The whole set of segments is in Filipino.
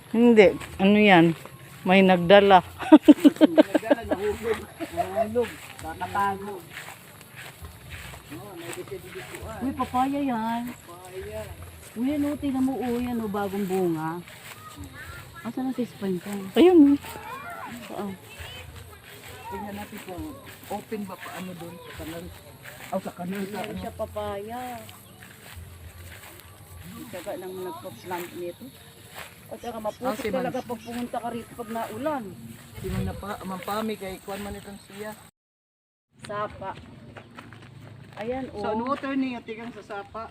Hindi. Ano yan? May nagdala. Nagdala, nahulog. Nahulog. Kakatago. Uy, papaya yan. Papaya. Uy, ano, tingnan mo, yan, bagong bunga. Asan ang tispan ka? Ayun. Saan? Tingnan natin kung open ba pa ano doon sa kanal. Oh, sa kanal sa Meron ano. siya papaya. Tsaga lang nagpa-plant nito. At saka maputik si Man. talaga pag pumunta ka rito pag naulan. Di man na pa, mampami kay kuan man itong siya. Sapa. Ayan, oh. So, water niya, tigang sa sapa.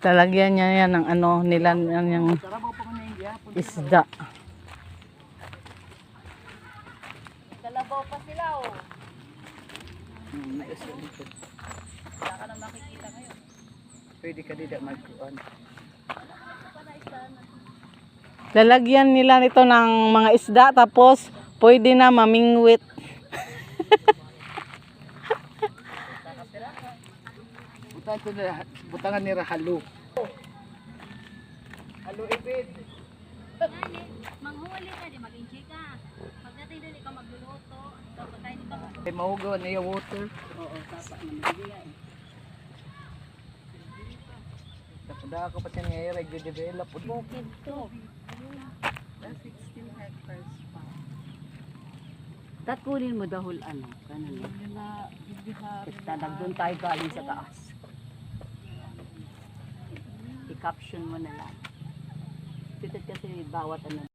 Talagyan niya yan ng ano nila yung Sarabaw pa ko na yung yapon. isda. Kalabaw pa sila, oh. Kasi dito. Wala ka na makikita ngayon. Pwede ka dito magkuhan. Lalagyan nila nito ng mga isda tapos pwede na mamingwit. Butangan ni Rahalo. Halo ibid. Manghuli ka, di mag-enjoy ka. Pagdating doon, ikaw magluluto. Pagkain ikaw Ay mahugaw na yung water. Oo, sapa naman. Hindi yan. Napada ako pa siya ngayon, nag-develop. Bukid to. 16 hectares pa. Tatkulin mo dahil ano, kanan. Tadag doon tayo galing sa taas. I-caption mo na lang. Pitat kasi bawat ano